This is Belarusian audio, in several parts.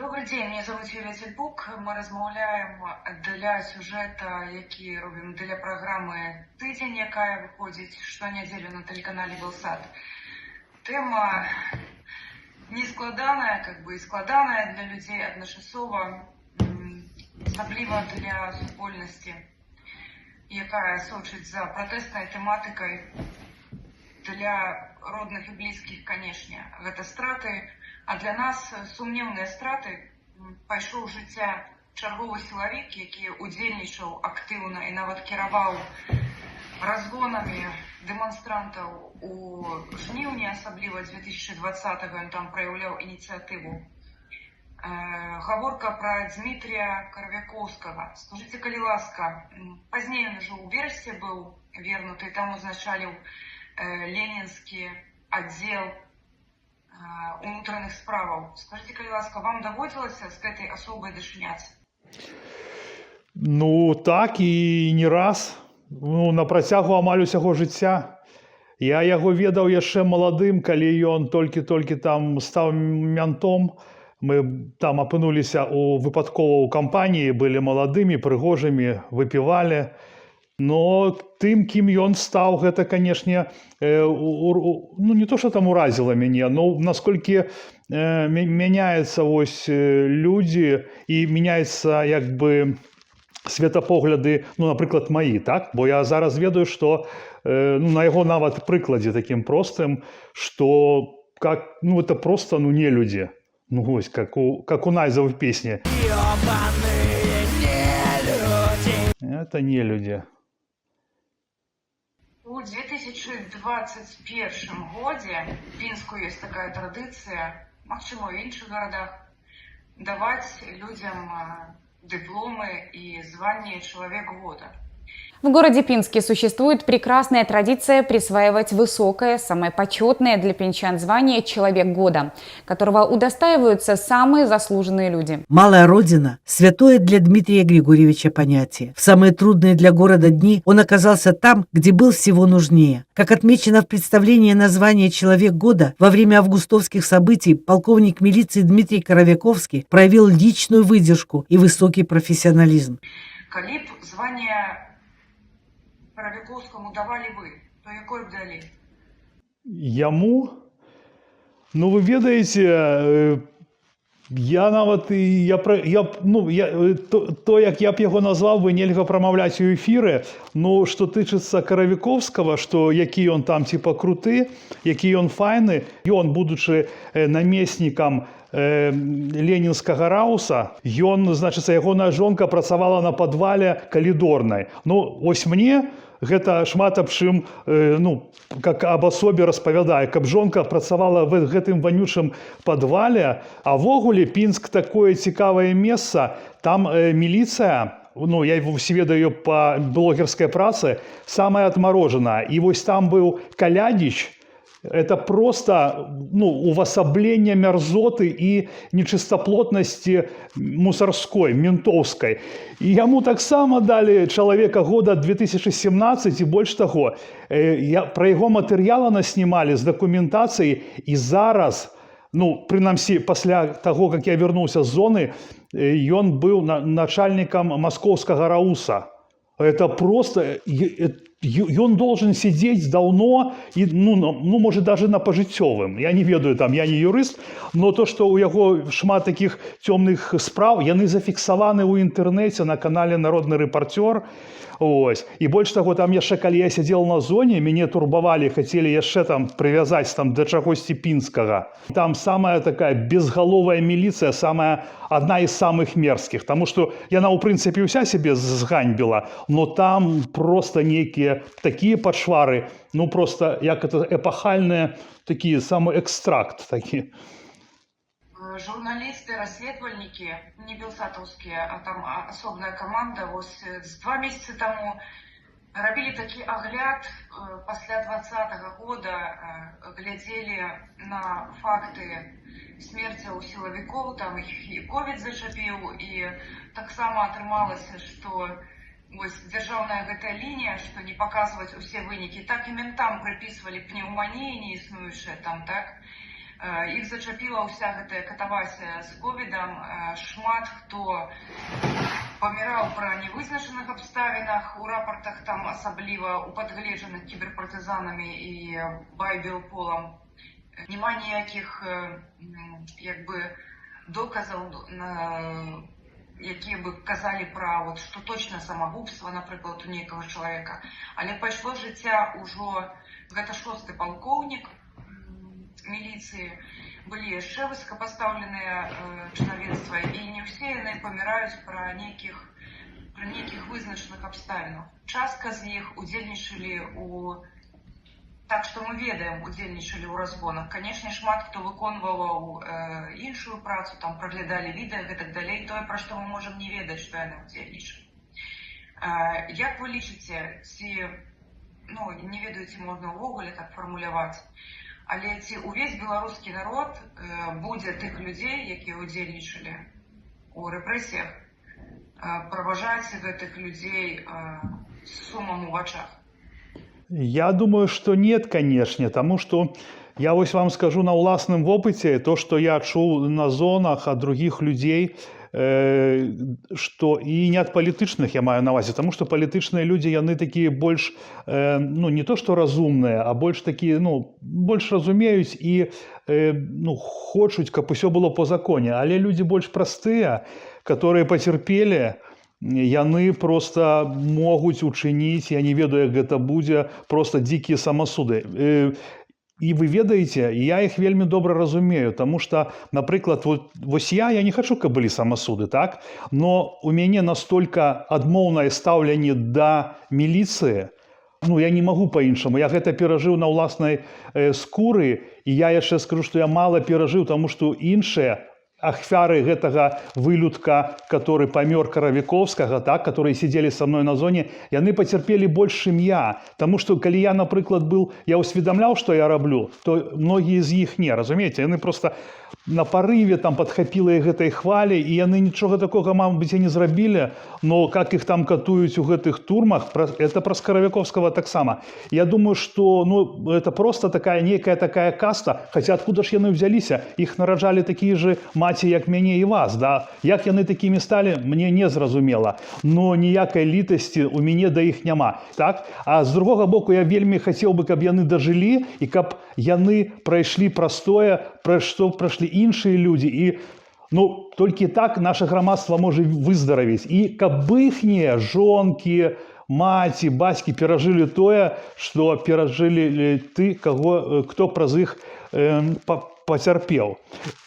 Добрый день, меня зовут Юлия Тельбук. Мы размаўляем для сюжета, які робім для праграмы «Тыдзень», якая выходзіць штонядзелю на тэлеканале «Белсат». Тэма нескладаная, і складаная для людзей адначасова, асабліва для супольнасці, якая сочыць за пратэснай тэматыкай. Для родных і блізкіх, канешне, гэта страты, а для нас сумнеўныя страты. Пайшоў з жыцця чарговы сілавік, які удзельнічаў актыўна і нават кіраваў разгонамі дэманстрантаў у жніўні, асабліва 2020-го, ён там праяўляў ініцыятыву. Гаворка пра Дмітрія Каравякоўскага. Скажыце, калі ласка, пазней ён ужо ў версе быў вернуты, там узначаліў ленінскі аддзел унутраных справаў. Скажыце, калі ласка, вам даводзілася з гэтай асобай дачыняцца? Ну, так, і не раз. На працягу амаль усяго жыцця. Я яго ведаў яшчэ маладым, калі ён толькі там стаў мянтом. Мы там апынуліся выпадкова ў кампаніі, былі маладымі, прыгожымі, выпівалі. Но тым, кім ён стаў, гэта, канешне, не то, што там уразіла мяне, но насколькі мяняюцца людзі і мяняюцца светапогляды, напрыклад, маі, так? Бо я зараз ведаю, што на яго нават прыкладзе такім простым, што это просто не людзі. Как у Найзавой песні. Это не людзі. У 2021 годзе в Пінску ёсць такая традыцыя, магчыма, у іншых гарадах, даваць людзям дыпломы і званне «Чалавек года». В городе Пинске существует прекрасная традиция присваивать высокое, самое почетное для пинчан звание «Человек года», которого удостаиваются самые заслуженные люди. Малая Родина – святое для Дмитрия Григорьевича понятие. В самые трудные для города дни он оказался там, где был всего нужнее. Как отмечено в представлении на звание «Человек года», во время августовских событий полковник милиции Дмитрий Каравяковский проявил личную выдержку и высокий профессионализм. Калі б звание Каравяковскому давалі вы, то якое б далі? Яму? Вы ведаеце, я нават, як я б яго назваў бы, нельга прамаўляць у эфіры, но што тычыцца Каравяковскага, што які ён там круты, які ён файны, ён, будучы намеснікам ленінскага рауса, ягоная жонка працавала на падвале калідорнай. Мне гэта шмат аб чым, как аб асобе распавядае, каб жонка працавала в гэтым вонючым падвале, а ввогуле Пінск такое цікавае месца, там міліцыя, я его ведаю по блогерской працы, самая отмороженная. И там был Калядич. Это просто увасабление мерзоты и нечистоплотности мусорской, ментовской. И ему так само дали «Человека года» 2017, и больше того. Про его материалы наснимали с документацией, и зараз, принамсі, пасля того, как я вернулся с зоны, он был начальником московского рауса. Это просто... Он должен сидеть давно, и, может, даже на пожиттєвым. Я не ведаю, я не юрист, но то, что у яго шмат таких темных справ, яны зафіксаваны ў інтэрнэце на канале «Народны рэпартёр». І больш таго, там яшчэ, калі я сидел на зоне, мяне турбавалі, хотели яшчэ привязать да чагосьці пінскага. Там самая такая безголовая милиция, одна из самых мерзких, потому что яна, у прынцыпе, уся себе зганьбіла, но там просто некие такие подшвары, просто як это эпохальные, такие, самый экстракт такие. Журналисты, расследовальники, не белсатовские, а там особная команда, 2 месяца тому робили такой огляд после 2020 года, глядели на факты смерти у силовиков, там их и ковид зачапил, и так само атрымалася, что державная гэтая линия, что не показывать все вынікі, так и ментам приписывали пневмонии неіснуючие там, так? Іх зачапіла ўся гэтая катавасія з ковідам. Шмат хто паміраў пра невызначаных абставінах. У рапартах там асабліва у падгледжаных кіберпартызанамі і байбелполам няма ніякіх доказаў, якія бы казалі пра што точна самагубства, напрыклад, у нейкага чалавека. Але пайшло жыцця ўжо, гэта 6-й палкоўнік міліцыі, былі яшчэ высокапастаўленыя чынавенства, і не ўсе яны паміраюць пра нейкіх вызначаных абставінах. Частка з іх удзельнічалі так што мы ведаем, удзельнічалі ў разгонах. Канечне, шмат хто выконваў іншую працу, там праглядалі відэа, гэтак далей, тое, пра што мы можам не ведаць, што яны удзельнічалі. Як вы лічыце, не ведаю, ці можна ўвогуле так фармуляваць, але ці увесь беларускі народ будзе тых людзей, якія удзельнічалі ў рэпрэсіях, праважаць гэтых людзей з сумам у вачах? Я думаю, что нет, конечно, потому что я вам скажу на уласным опыте, то, что я чуў на зонах от других людей, что и не от политичных я маю на увазе, потому что политичные люди, яны такие больше, не то что разумные, а больше такие, больше разумеюць и хочуць, каб усё было по законе. Але люди больше простые, которые потерпели, яны просто могуць учыніць, я не ведаю, як гэта будзе, просто дзікія самасуды. І вы ведаеце, я іх вельмі добра разумею, тому что, напрыклад, я не хочу, каб былі самасуды, так? Но у мяне настолько адмоўнае стаўленне да міліцыі, я не могу по-іншаму, я гэта перажыў на ўласнай скуры, і я яшчэ скажу, што я мала перажыў, тому што іншыя ахвяры гэтага вылюдка, который памёр Каравіковскага, так, которые сидели со мной на зоне, яны пацярпелі больш, чым я. Таму што калі я, напрыклад, я усведамляў, што я раблю, то многія з іх не, разумееце, яны просто на парыве там падхапіла гэтай хвалі, і яны нічога такога, мабыць, і не зрабілі, но как іх там катуюць у гэтых турмах, это праз Каравіковскага таксама. Я думаю, што это просто некая такая каста, хотя откуда ж яны ўзяліся? Іх нараджалі такія же маці, як мяне і вас, да? Як яны такімі сталі, мне не зразумела, но ніякай літасці у мяне да іх няма, так? А з другога боку, я вельмі хацеў бы, каб яны дажылі і каб яны прайшлі праз тое, пра што прайшлі іншыя людзі, і толькі так наша грамадства можа выздаравіць, і каб іхнія жонкі, маці, бацькі перажылі тое, што перажылі хто праз іх пацярпеў.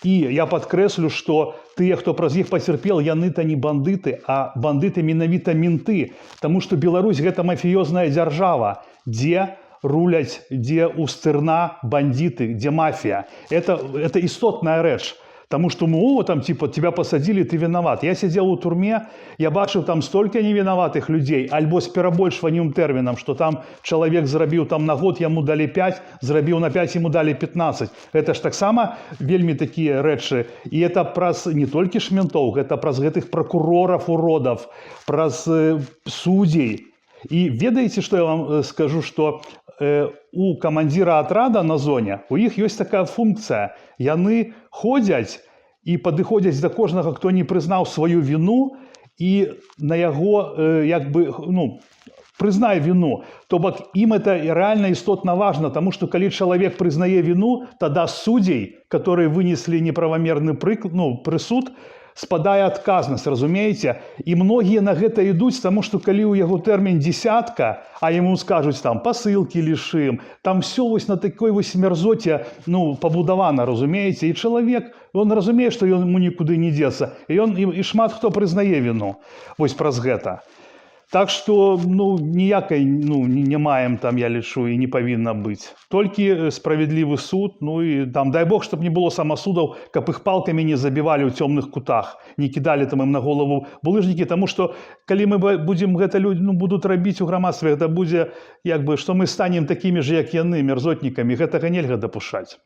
І я падкрэслю, што тыя, хто праз іх пацярпеў, яны-то не бандыты, а бандыты менавіта менты, таму што Беларусь гэта мафіёзная дзяржава, дзе руляць, дзе у стырна бандиты, дзе мафія. Это істотная рэч. Таму што тебя посадили, ты виноват. Я сидел у турме, я бачыў там столько невінаватых людзей, альбо з перабольшваннем тэрмінам, што там чалавек зрабіў на год, яму далі 5, зрабіў на 5, яму далі 15. Гэта ж таксама вельмі такія рэчы. І это праз не толькі ж ментоў, гэта праз гэтых прокуроров, уродов, праз суддзей. І ведаеце, што я вам скажу, што у камандзіра атрада на зоне, у іх ёсць такая функцыя. Яны ходзяць і падыходзяць да кожнага, хто не прызнаў сваю віну, і на яго прызнае віну. То бок ім это реально істотна важна, таму што калі чалавек прызнае віну, тада суддзей, которые вынеслі неправамерны прысуд, спадае адказнасць, разумееце? І многія на гэта ідуць, таму што калі ў яго тэрмін 10, а яму скажуць там пасылкі лішым, там все на такой мярзоце пабудавана, разумееце? І чалавек, он разумее, што яму нікуды не дзецца, і шмат хто прызнае віну праз гэта. Так што ніякай не маем там, я лічу, і не павінна быць. Толькі справядлівы суд, і там, дай Бог, чтоб не было самасудаў, каб іх палкамі не забівалі ў цёмных кутах, не кідалі там ім на голову булыжнікі, таму што калі мы будзем гэта будуць рабіць у грамадстве, гэта будзе што мы станем такімі ж, як яны, мерзотнікамі, гэтага нельга дапушчаць.